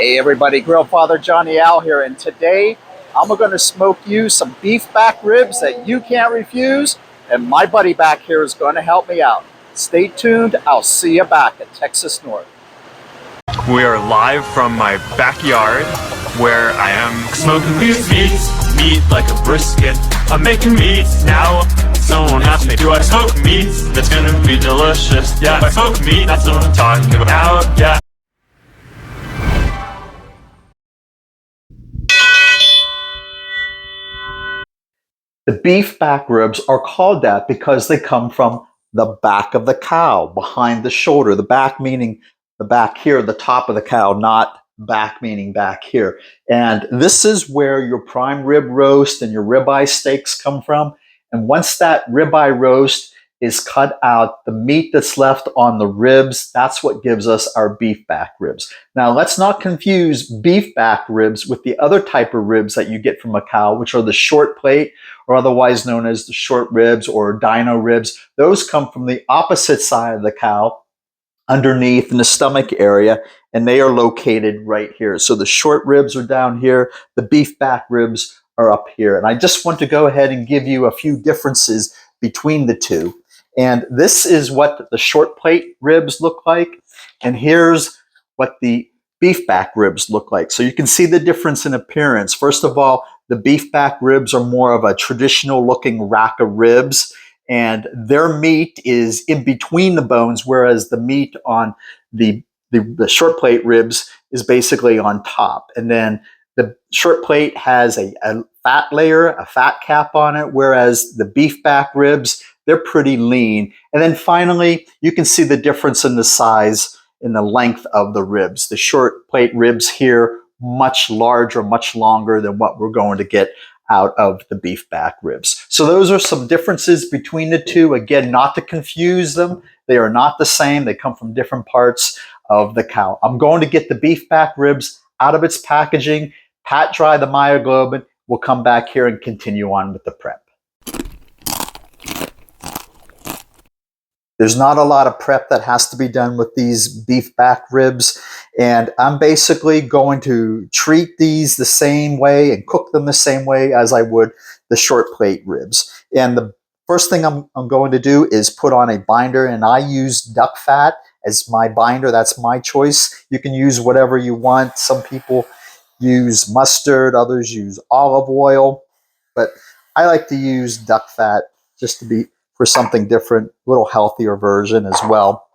Hey everybody, Grill Father Johnny Al here, and today I'm going to smoke you some beef back ribs that you can't refuse, and my buddy back here is going to help me out. Stay tuned, I'll see you back at Texas North. We are live from my backyard where I am smoking these meat like a brisket. I'm making meat now. Someone asked me, do I smoke meat? That's gonna be delicious. Yeah, I smoke meat, that's what I'm talking about. Yeah. The beef back ribs are called that because they come from the back of the cow, behind the shoulder. The back meaning the back here, the top of the cow, not back meaning back here. And this is where your prime rib roast and your ribeye steaks come from. And once that ribeye roast is cut out, the meat that's left on the ribs, that's what gives us our beef back ribs. Now, let's not confuse beef back ribs with the other type of ribs that you get from a cow, which are the short plate, or otherwise known as the short ribs or dino ribs. Those come from the opposite side of the cow, underneath in the stomach area, and they are located right here. So the short ribs are down here, the beef back ribs are up here. And I just want to go ahead and give you a few differences between the two. And this is what the short plate ribs look like, and here's what the beef back ribs look like. So you can see the difference in appearance. First of all, the beef back ribs are more of a traditional looking rack of ribs, and their meat is in between the bones, whereas the meat on the short plate ribs is basically on top. And then the short plate has a fat layer, a fat cap on it, whereas the beef back ribs, they're pretty lean. And then finally, you can see the difference in the size and the length of the ribs. The short plate ribs here, much larger, much longer than what we're going to get out of the beef back ribs. So those are some differences between the two. Again, not to confuse them. They are not the same. They come from different parts of the cow. I'm going to get the beef back ribs out of its packaging, pat dry the myoglobin. We'll come back here and continue on with the prep. There's not a lot of prep that has to be done with these beef back ribs, and I'm basically going to treat these the same way and cook them the same way as I would the short plate ribs. And the first thing I'm going to do is put on a binder, and I use duck fat as my binder. That's my choice. You can use whatever you want. Some people use mustard, others use olive oil, but I like to use duck fat just to be for something different, a little healthier version as well.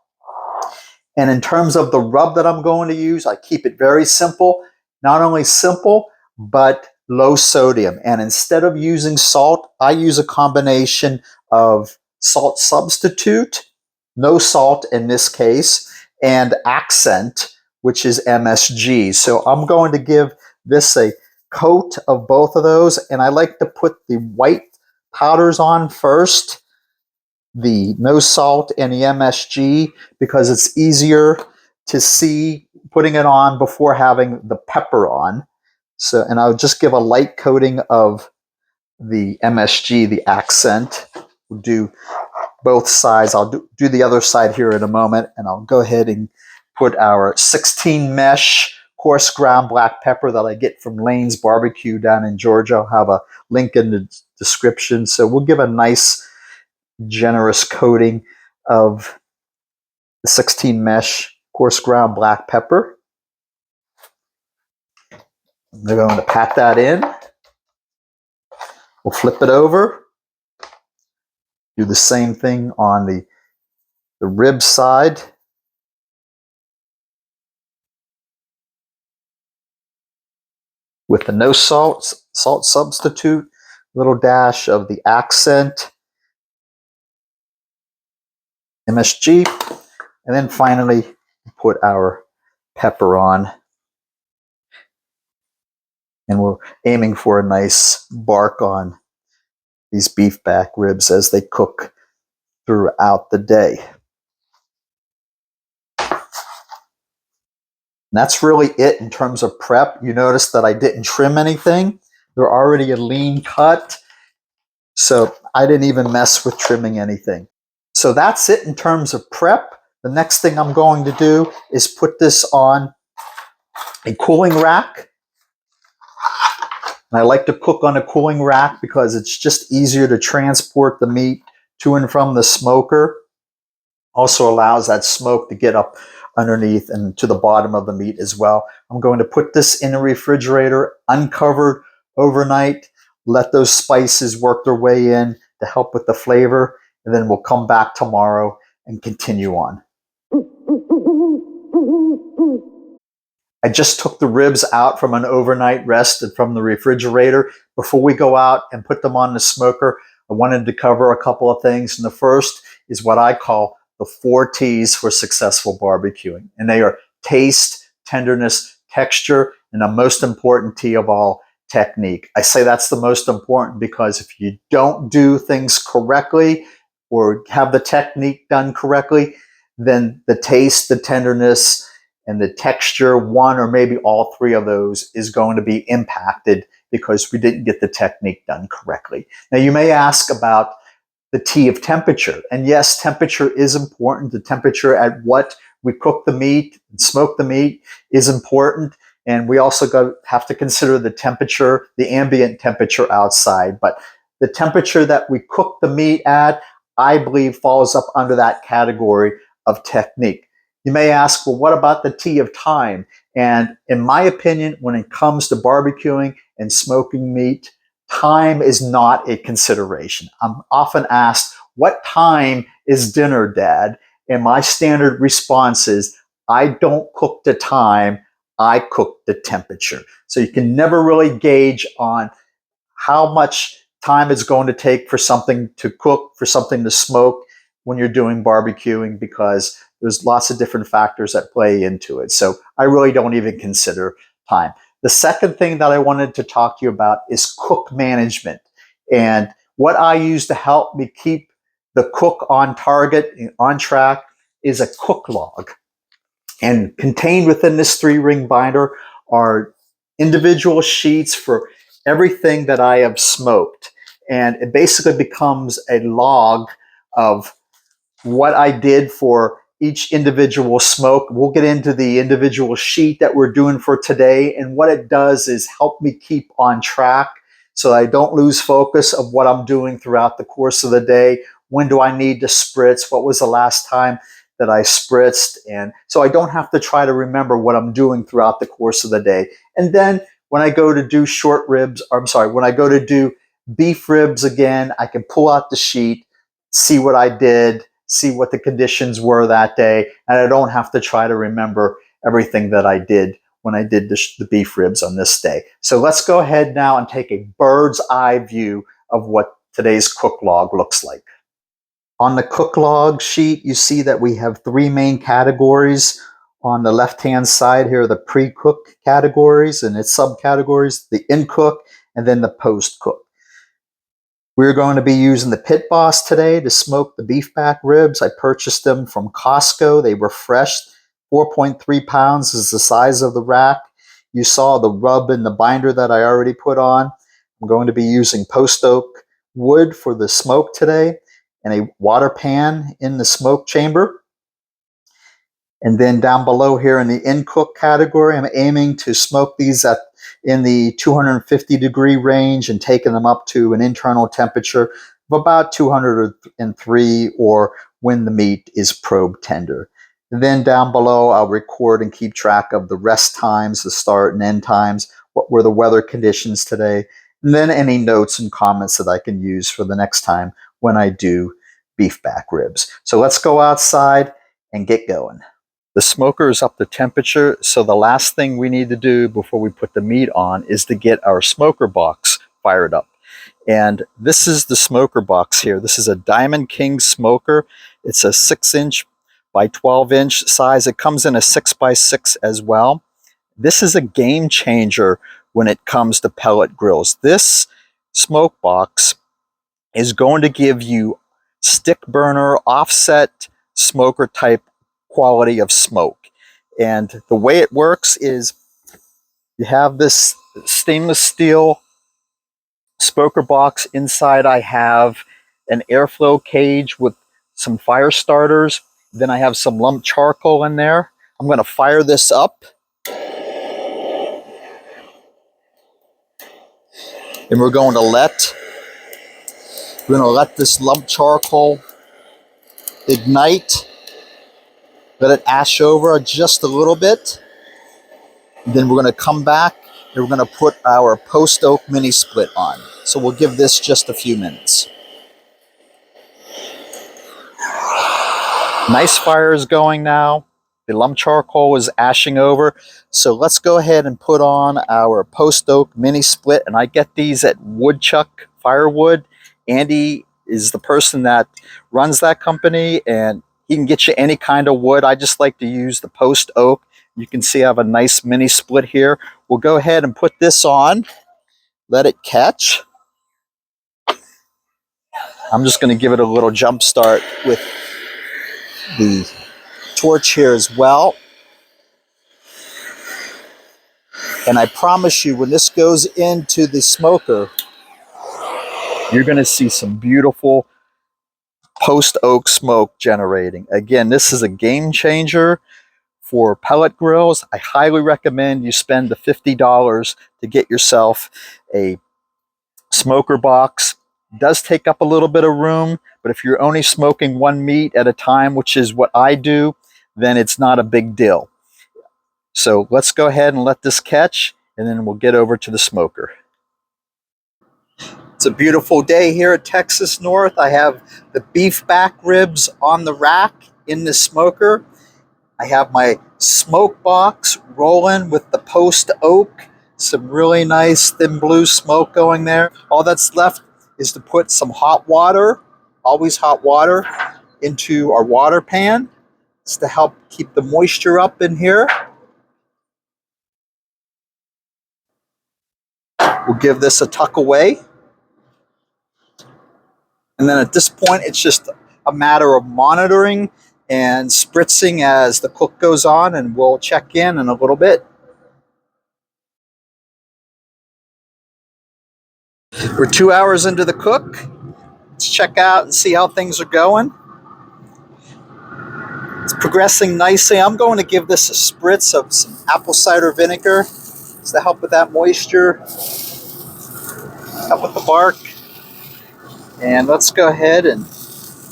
And in terms of the rub that I'm going to use, I keep it very simple. Not only simple, but low sodium. And instead of using salt, I use a combination of salt substitute, no salt in this case, and accent, which is MSG. So I'm going to give this a coat of both of those. And I like to put the white powders on first, the no salt and the MSG, because it's easier to see putting it on before having the pepper on. So, and I'll just give a light coating of the MSG, the accent. We'll do both sides. I'll do the other side here in a moment, and I'll go ahead and put our 16 mesh coarse ground black pepper that I get from Lane's Barbecue down in Georgia. I'll have a link in the description. So we'll give a nice generous coating of the 16 mesh coarse ground black pepper. They're going to pat that in. We'll flip it over. Do the same thing on the rib side. With the no salt substitute, little dash of the accent, MSG, and then finally put our pepper on. And we're aiming for a nice bark on these beef back ribs as they cook throughout the day. And that's really it in terms of prep. You notice that I didn't trim anything. They're already a lean cut, so I didn't even mess with trimming anything. So that's it in terms of prep. The next thing I'm going to do is put this on a cooling rack. And I like to cook on a cooling rack because it's just easier to transport the meat to and from the smoker. Also allows that smoke to get up underneath and to the bottom of the meat as well. I'm going to put this in a refrigerator, uncovered overnight, let those spices work their way in to help with the flavor, and then we'll come back tomorrow and continue on. I just took the ribs out from an overnight rest from the refrigerator. Before we go out and put them on the smoker, I wanted to cover a couple of things. And the first is what I call the 4 T's for successful barbecuing. And they are taste, tenderness, texture, and the most important T of all, technique. I say that's the most important because if you don't do things correctly or have the technique done correctly, then the taste, the tenderness, and the texture, one or maybe all 3 of those, is going to be impacted because we didn't get the technique done correctly. Now, you may ask about the T of temperature. And yes, temperature is important. The temperature at what we cook the meat and smoke the meat is important. And we also have to consider the temperature, the ambient temperature outside. But the temperature that we cook the meat at, I believe, falls up under that category of technique. You may ask, well, what about the T of time? And in my opinion, when it comes to barbecuing and smoking meat, time is not a consideration. I'm often asked, what time is dinner, Dad? And my standard response is, I don't cook the time, I cook the temperature. So you can never really gauge on how much time it's going to take for something to cook, for something to smoke when you're doing barbecuing, because there's lots of different factors that play into it. So I really don't even consider time. The second thing that I wanted to talk to you about is cook management. And what I use to help me keep the cook on target, on track, is a cook log. And contained within this 3-ring binder are individual sheets for everything that I have smoked. And it basically becomes a log of what I did for each individual smoke. We'll get into the individual sheet that we're doing for today. And what it does is help me keep on track so I don't lose focus of what I'm doing throughout the course of the day. When do I need to spritz? What was the last time that I spritzed? And so I don't have to try to remember what I'm doing throughout the course of the day. And then when I go to do when I go to do beef ribs again, I can pull out the sheet, see what I did, see what the conditions were that day, and I don't have to try to remember everything that I did when I did the beef ribs on this day. So let's go ahead now and take a bird's eye view of what today's cook log looks like. On the cook log sheet, you see that we have 3 main categories. On the left-hand side here are the pre-cook categories and its subcategories, the in-cook, and then the post-cook. We're going to be using the Pit Boss today to smoke the beef back ribs. I purchased them from Costco. They were fresh. 4.3 pounds is the size of the rack. You saw the rub in the binder that I already put on. I'm going to be using post oak wood for the smoke today and a water pan in the smoke chamber. And then down below here in the in-cook category, I'm aiming to smoke these in the 250 degree range and taking them up to an internal temperature of about 203, or when the meat is probe tender. And then down below, I'll record and keep track of the rest times, the start and end times, what were the weather conditions today, and then any notes and comments that I can use for the next time when I do beef back ribs. So let's go outside and get going. The smoker is up to temperature, so the last thing we need to do before we put the meat on is to get our smoker box fired up. And this is the smoker box here. This is a Diamond King smoker. It's a 6-inch by 12-inch size. It comes in a 6x6 as well. This is a game changer when it comes to pellet grills. This smoke box is going to give you stick burner, offset smoker type quality of smoke. And the way it works is you have this stainless steel smoker box. Inside I have an airflow cage with some fire starters. Then I have some lump charcoal in there. I'm going to fire this up. And we're going to let this lump charcoal ignite. Let it ash over just a little bit. Then we're going to come back and we're going to put our post oak mini split on. So we'll give this just a few minutes. Nice fire is going now. The lump charcoal is ashing over. So let's go ahead and put on our post oak mini split. And I get these at Woodchuck Firewood. Andy is the person that runs that company, and he can get you any kind of wood. I just like to use the post oak. You can see I have a nice mini split here. We'll go ahead and put this on. Let it catch. I'm just going to give it a little jump start with the torch here as well. And I promise you, when this goes into the smoker, you're going to see some beautiful post oak smoke generating. Again, this is a game changer for pellet grills. I highly recommend you spend the $50 to get yourself a smoker box. It does take up a little bit of room, but if you're only smoking one meat at a time, which is what I do, then it's not a big deal. So let's go ahead and let this catch, and then we'll get over to the smoker. It's a beautiful day here at Texas North. I have the beef back ribs on the rack in the smoker. I have my smoke box rolling with the post oak. Some really nice thin blue smoke going there. All that's left is to put some hot water, always hot water, into our water pan. It's to help keep the moisture up in here. We'll give this a tuck away. And then at this point, it's just a matter of monitoring and spritzing as the cook goes on, and we'll check in a little bit. We're 2 hours into the cook. Let's check out and see how things are going. It's progressing nicely. I'm going to give this a spritz of some apple cider vinegar just to help with that moisture, help with the bark. And let's go ahead and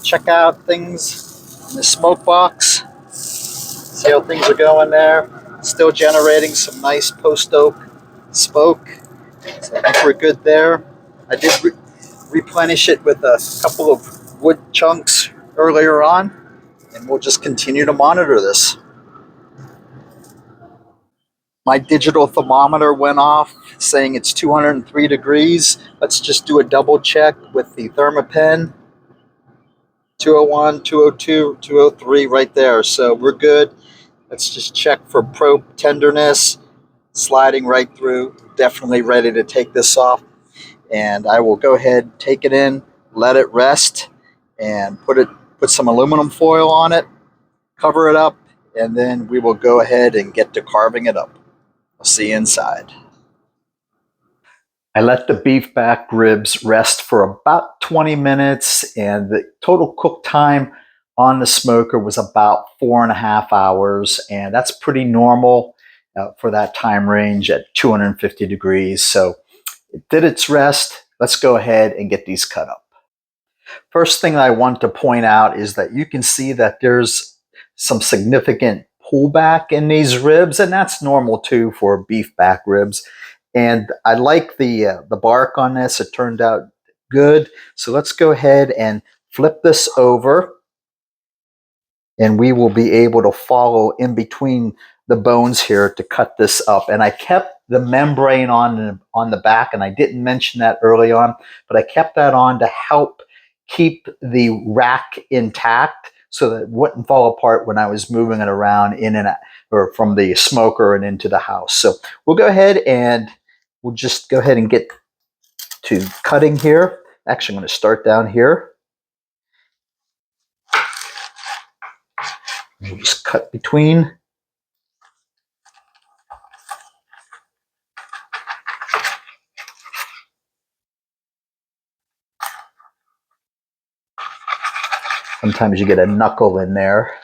check out things in the smoke box. See how things are going there. Still generating some nice post oak smoke. So I think we're good there. I did replenish it with a couple of wood chunks earlier on, and we'll just continue to monitor this. My digital thermometer went off saying it's 203 degrees. Let's just do a double check with the Thermapen. 201, 202, 203 right there. So we're good. Let's just check for probe tenderness. Sliding right through. Definitely ready to take this off. And I will go ahead, take it in, let it rest, and put some aluminum foil on it, cover it up, and then we will go ahead and get to carving it up. I'll see you inside. I let the beef back ribs rest for about 20 minutes, and the total cook time on the smoker was about 4.5 hours, and that's pretty normal for that time range at 250 degrees. So it did its rest. Let's go ahead and get these cut up. First thing I want to point out is that you can see that there's some significant pullback in these ribs, and that's normal too for beef back ribs. And I like the bark on this. It turned out good. So let's go ahead and flip this over, and we will be able to follow in between the bones here to cut this up. And I kept the membrane on the back, and I didn't mention that early on, but I kept that on to help keep the rack intact so that it wouldn't fall apart when I was moving it around in and out, or from the smoker and into the house. So we'll go ahead and we'll just go ahead and get to cutting here. Actually, I'm going to start down here. We'll just cut between. Sometimes you get a knuckle in there.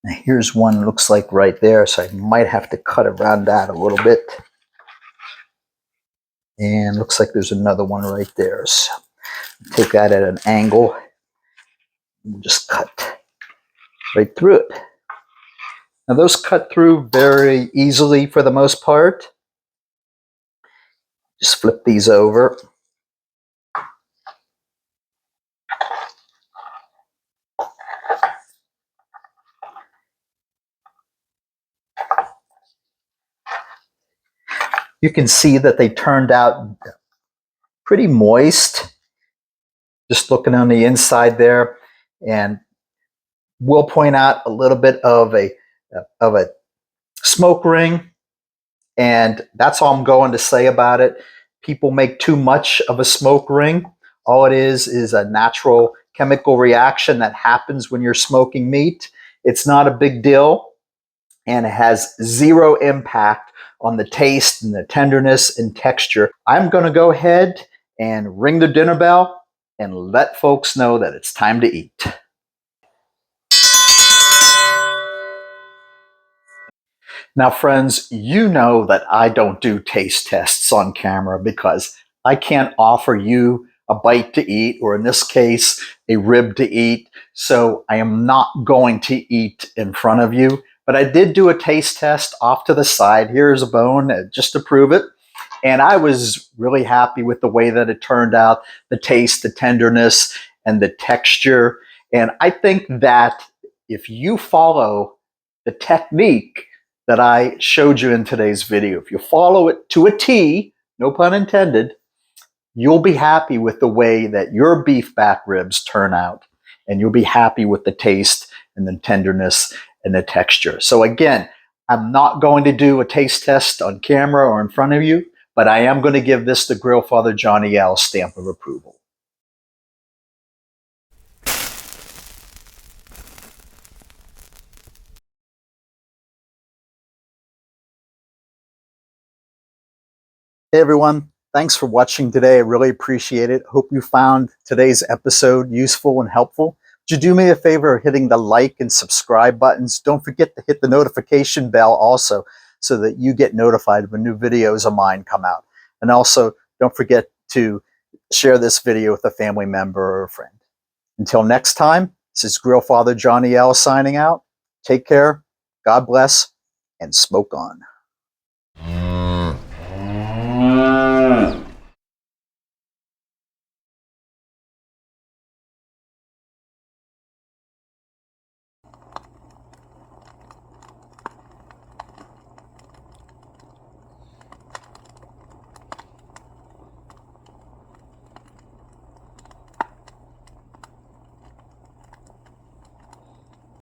Now here's one, looks like right there, so I might have to cut around that a little bit. And looks like there's another one right there. So take that at an angle and just cut right through it. Now those cut through very easily for the most part. Just flip these over. You can see that they turned out pretty moist. Just looking on the inside there, and we'll point out a little bit of a smoke ring, and that's all I'm going to say about it. People make too much of a smoke ring. All it is a natural chemical reaction that happens when you're smoking meat. It's not a big deal, and it has zero impact on the taste and the tenderness and texture. I'm going to go ahead and ring the dinner bell and let folks know that it's time to eat. Now, friends, you know that I don't do taste tests on camera because I can't offer you a bite to eat, or in this case, a rib to eat. So I am not going to eat in front of you. But I did do a taste test off to the side. Here's a bone just to prove it. And I was really happy with the way that it turned out, the taste, the tenderness, and the texture. And I think that if you follow the technique that I showed you in today's video, if you follow it to a T, no pun intended, you'll be happy with the way that your beef back ribs turn out. And you'll be happy with the taste and the tenderness and the texture. So again, I'm not going to do a taste test on camera or in front of you, but I am going to give this the Grill Father Johnny L stamp of approval. Hey everyone, thanks for watching today. I really appreciate it. Hope you found today's episode useful and helpful. Would you do me a favor of hitting the like and subscribe buttons? Don't forget to hit the notification bell also, so that you get notified when new videos of mine come out. And also, don't forget to share this video with a family member or a friend. Until next time, this is Grill Father Johnny L signing out. Take care, God bless, and smoke on.